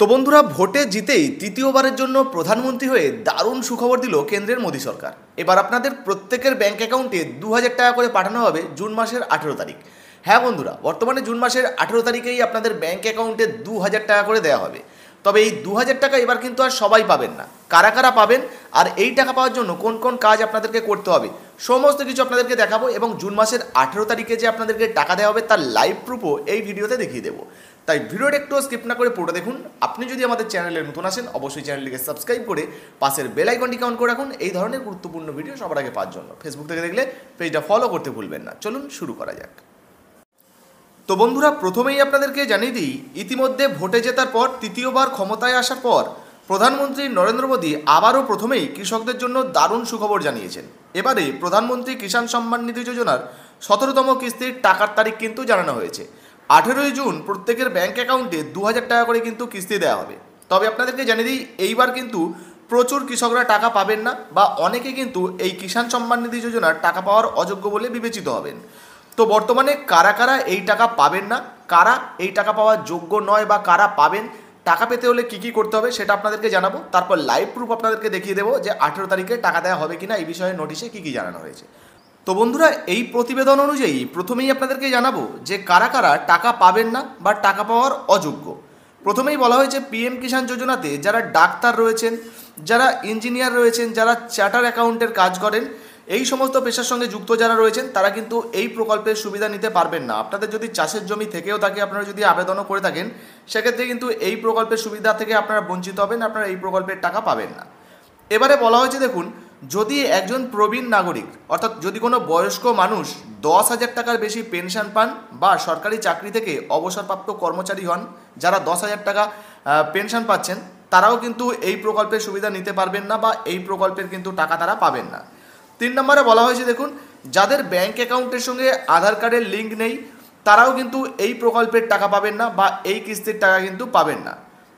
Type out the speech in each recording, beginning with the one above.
তো বন্ধুরা, ভোটে জিতেই তৃতীয়বারের জন্য প্রধানমন্ত্রী হয়ে দারুণ সুখবর দিল কেন্দ্রের মোদী সরকার। এবার আপনাদের প্রত্যেকের ব্যাংক অ্যাকাউন্টে 2000 টাকা করে পাঠানো হবে জুন মাসের 18 তারিখ। হ্যাঁ বন্ধুরা, বর্তমানে জুন মাসের 18 তারিখেই আপনাদের ব্যাংক অ্যাকাউন্টে 2000 টাকা করে দেওয়া হবে। তবে এই 2000 টাকা এবার কিন্তু আর সবাই পাবেন না। কারা কারা পাবেন আর এই টাকা পাওয়ার জন্য কোন কোন কাজ আপনাদেরকে করতে হবে সমস্ত কিছু আপনাদেরকে দেখাবো, এবং জুন মাসের 18 তারিখে যে আপনাদেরকে টাকা দেওয়া হবে তার লাইভ প্রুফও এই ভিডিওতে দেখিয়ে দেবো। তাই ভিডিওটা একটু স্কিপ না করে পুরোটা দেখুন। আপনি যদি আমাদের চ্যানেলে নতুন আসেন অবশ্যই চ্যানেলটিকে সাবস্ক্রাইব করে পাশের বেল আইকনটিকে অন করে রাখুন এই ধরনের গুরুত্বপূর্ণ ভিডিও সবার আগে পাওয়ার জন্য। ফেসবুক থেকে দেখলে পেজটা ফলো করতে ভুলবেন না। চলুন শুরু করা যাক। তো বন্ধুরা, প্রথমেই আপনাদেরকে জানিয়ে দিই, ইতিমধ্যে ভোটে জেতার পর তৃতীয়বার ক্ষমতায় আসার পর প্রধানমন্ত্রী নরেন্দ্র মোদী আবারও প্রথমেই কৃষকদের জন্য দারুণ সুখবর জানিয়েছেন। এবারে প্রধানমন্ত্রী কিষাণ সম্মান নিধি যোজনার 17তম কিস্তির টাকার তারিখ কিন্তু জানানো হয়েছে। 18ই জুন প্রত্যেকের ব্যাংক অ্যাকাউন্টে 2000 টাকা করে কিন্তু কিস্তি দেওয়া হবে। তবে আপনাদেরকে জানিয়ে দিই, এইবার কিন্তু প্রচুর কৃষকরা টাকা পাবেন না, বা অনেকে কিন্তু এই কিষাণ সম্মান নিধি যোজনার টাকা পাওয়ার অযোগ্য বলে বিবেচিত হবেন। তো বর্তমানে কারা কারা এই টাকা পাবেন না, কারা এই টাকা পাওয়ার যোগ্য নয়, বা কারা পাবেন, টাকা পেতে হলে কী কী করতে হবে সেটা আপনাদেরকে জানাবো। তারপর লাইভ প্রুফ আপনাদেরকে দেখিয়ে দেবো যে 18 তারিখে টাকা দেওয়া হবে কিনা এই বিষয়ে নোটিশে কী কী জানানো হয়েছে। তো বন্ধুরা, এই প্রতিবেদন অনুযায়ী প্রথমেই আপনাদেরকে জানাবো যে কারা কারা টাকা পাবেন না বা টাকা পাওয়ার অযোগ্য। প্রথমেই বলা হয়েছে পিএম কিষাণ যোজনাতে যারা ডাক্তার রয়েছেন, যারা ইঞ্জিনিয়ার রয়েছেন, যারা চার্টার অ্যাকাউন্টের কাজ করেন, এই সমস্ত পেশার সঙ্গে যুক্ত যারা রয়েছেন তারা কিন্তু এই প্রকল্পের সুবিধা নিতে পারবেন না। আপনাদের যদি চাষের জমি থেকেও থাকে, আপনারা যদি আবেদনও করে থাকেন, সেক্ষেত্রে কিন্তু এই প্রকল্পের সুবিধা থেকে আপনারা বঞ্চিত হবেন, আপনারা এই প্রকল্পের টাকা পাবেন না। এবারে বলা হয়েছে, দেখুন, যদি একজন প্রবীণ নাগরিক অর্থাৎ যদি কোনো বয়স্ক মানুষ 10,000 টাকার বেশি পেনশন পান, বা সরকারি চাকরি থেকে অবসরপ্রাপ্ত কর্মচারী হন যারা 10,000 টাকা পেনশন পাচ্ছেন, তারাও কিন্তু এই প্রকল্পের সুবিধা নিতে পারবেন না, বা এই প্রকল্পের কিন্তু টাকা তারা পাবেন না। 3 নম্বরে বলা হয়েছে, দেখুন, যাদের ব্যাংক অ্যাকাউন্টের সঙ্গে আধার কার্ডের লিঙ্ক নেই তারাও কিন্তু এই প্রকল্পের টাকা পাবেন না, বা এই কিস্তির টাকা কিন্তু পাবেন না।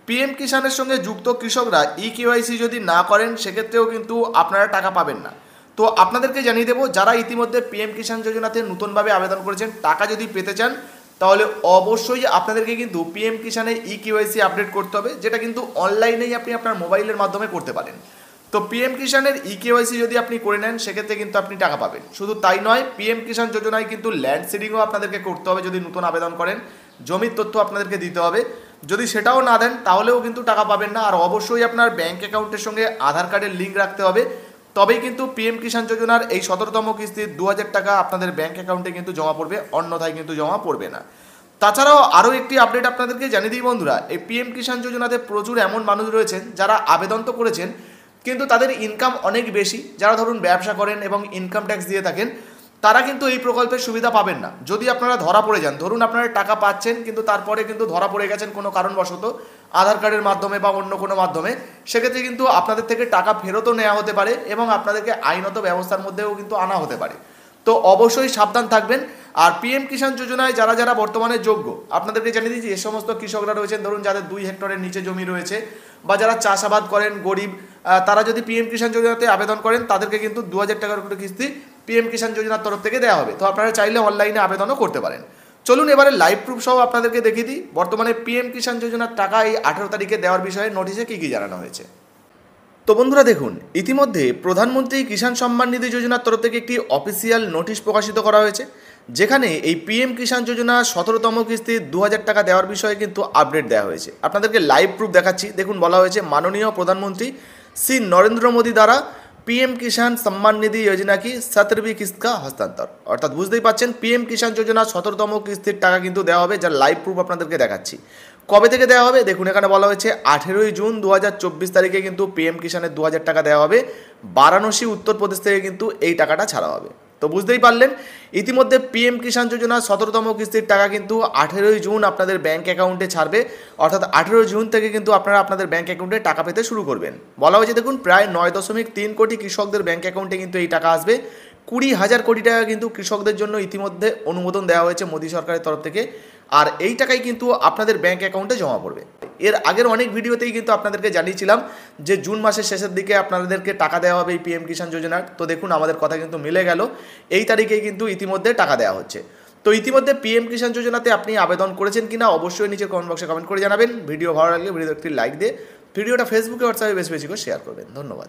পিএম কিষাণের সঙ্গে যুক্ত কৃষকরা ইকেওয়াইসি যদি না করেন সেক্ষেত্রেও কিন্তু আপনারা টাকা পাবেন না। তো আপনাদেরকে জানিয়ে দেবো, যারা ইতিমধ্যে পিএম কিষাণ যোজনাতে নতুনভাবে আবেদন করেছেন, টাকা যদি পেতে চান তাহলে অবশ্যই আপনাদেরকে কিন্তু পিএম কিষাণে ইকেওয়াইসি আপডেট করতে হবে, যেটা কিন্তু অনলাইনেই আপনি আপনার মোবাইলের মাধ্যমে করতে পারেন। তো পিএম কিষাণের ইকেওয়াইসি যদি আপনি করে নেন সেক্ষেত্রে কিন্তু আপনি টাকা পাবেন। শুধু তাই নয়, পিএম কিষাণ যোজনায় কিন্তু ল্যান্ড সিডিংও আপনাদেরকে করতে হবে যদি নতুন আবেদন করেন, জমির তথ্য আপনাদেরকে দিতে হবে। যদি সেটাও না দেন তাহলেও কিন্তু টাকা পাবেন না। আর অবশ্যই আপনার ব্যাংক অ্যাকাউন্টের সঙ্গে আধার কার্ডের লিঙ্ক রাখতে হবে, তবেই কিন্তু পিএম কিষাণ যোজনার এই 17তম কিস্তির 2000 টাকা আপনাদের ব্যাংক অ্যাকাউন্টে কিন্তু জমা পড়বে, অন্যথায় কিন্তু জমা পড়বে না। তাছাড়াও আরও একটি আপডেট আপনাদেরকে জানিয়ে দিই বন্ধুরা, এই পিএম কিষাণ যোজনাতে প্রচুর এমন মানুষ রয়েছেন যারা আবেদন তো করেছেন কিন্তু তাদের ইনকাম অনেক বেশি, যারা ধরুন ব্যবসা করেন এবং ইনকাম ট্যাক্স দিয়ে থাকেন, তারা কিন্তু এই প্রকল্পের সুবিধা পাবেন না। যদি আপনারা ধরা পড়ে যান, ধরুন আপনারা টাকা পাচ্ছেন কিন্তু তারপরে কিন্তু ধরা পড়ে গেছেন কোনো কারণবশত আধার কার্ডের মাধ্যমে বা অন্য কোনো মাধ্যমে, সেক্ষেত্রে কিন্তু আপনাদের থেকে টাকা ফেরতও নেওয়া হতে পারে এবং আপনাদেরকে আইনত ব্যবস্থার মধ্যেও কিন্তু আনা হতে পারে। তো অবশ্যই সাবধান থাকবেন। আর পিএম কিষাণ যোজনায় যারা যারা বর্তমানে যোগ্য, আপনাদেরকে জানিয়ে দিচ্ছি, যে সমস্ত কৃষকরা রয়েছেন, ধরুন যাদের 2 হেক্টরের নিচে জমি রয়েছে, বা যারা চাষাবাদ করেন, গরিব, তারা যদি পিএম কিষাণ যোজনাতে আবেদন করেন তাদেরকে কিন্তু 2000 টাকার করে কিস্তি পিএম কিষাণ যোজনার তরফ থেকে দেওয়া হবে। তো আপনারা চাইলে অনলাইনে আবেদনও করতে পারেন। চলুন এবারে লাইভ প্রুফ সহ আপনাদেরকে দেখিয়ে দিই বর্তমানে পিএম কিষাণ যোজনার টাকা এই 18 তারিখে দেওয়ার বিষয়ে নোটিশে কী কী জানানো হয়েছে। তো বন্ধুরা দেখুন, ইতিমধ্যে প্রধানমন্ত্রী কিষাণ সম্মান নিধি যোজনার তরফ থেকে একটি অফিসিয়াল নোটিশ প্রকাশিত করা হয়েছে, যেখানে এই পিএম কিষাণ যোজনা 17তম কিস্তির 2000 টাকা দেওয়ার বিষয়ে কিন্তু আপডেট দেওয়া হয়েছে। আপনাদেরকে লাইভ প্রুফ দেখাচ্ছি। দেখুন, বলা হয়েছে, মাননীয় প্রধানমন্ত্রী শ্রী নরেন্দ্র মোদী দ্বারা পিএম কিষাণ সম্মান নিধি যোজনা কি 17वीं किस्त का হস্তান্তর। অর্থাৎ বুঝতেই পাচ্ছেন, পিএম কিষাণ যোজনা 17তম কিস্তির টাকা কিন্তু দেওয়া হবে, যার লাইভ প্রুফ আপনাদেরকে দেখাচ্ছি। কবে থেকে দেওয়া হবে দেখুন, এখানে বলা হয়েছে 18ই জুন 2024 তারিখে কিন্তু পিএম কিষাণের 2000 টাকা দেওয়া হবে। বারাণসী উত্তরপ্রদেশ থেকে কিন্তু এই টাকাটা ছাড়া হবে। তো বুঝতেই পারলেন, ইতিমধ্যে পিএম কিষাণ যোজনা 17তম কিস্তির টাকা কিন্তু 18ই জুন আপনাদের ব্যাংক অ্যাকাউন্টে ছাড়বে। অর্থাৎ 18 জুন থেকে কিন্তু আপনারা আপনাদের ব্যাংক অ্যাকাউন্টে টাকা পেতে শুরু করবেন। বলা হয়েছে, দেখুন, প্রায় 9.3 কোটি কৃষকদের ব্যাংক অ্যাকাউন্টে কিন্তু এই টাকা আসবে। 20,000 কোটি টাকা কিন্তু কৃষকদের জন্য ইতিমধ্যে অনুমোদন দেওয়া হয়েছে মোদী সরকারের তরফ থেকে, আর এই টাকাই কিন্তু আপনাদের ব্যাংক অ্যাকাউন্টে জমা পড়বে। এর আগের অনেক ভিডিওতেই কিন্তু আপনাদেরকে জানিয়েছিলাম যে জুন মাসের শেষের দিকে আপনাদেরকে টাকা দেওয়া হবে এই পিএম কিষাণ যোজনার। তো দেখুন, আমাদের কথা কিন্তু মিলে গেল, এই তারিখেই কিন্তু ইতিমধ্যে টাকা দেওয়া হচ্ছে। তো ইতিমধ্যে পিএম কিষাণ যোজনাতে আপনি আবেদন করেছেন কিনা অবশ্যই নিচে কমেন্ট বক্সে কমেন্ট করে জানাবেন। ভিডিও ভালো লাগলে ভিডিওতে একটি লাইক দিয়ে ভিডিওটা ফেসবুকে হোয়াটসঅ্যাপে বেশি বেশি করে শেয়ার করবেন। ধন্যবাদ।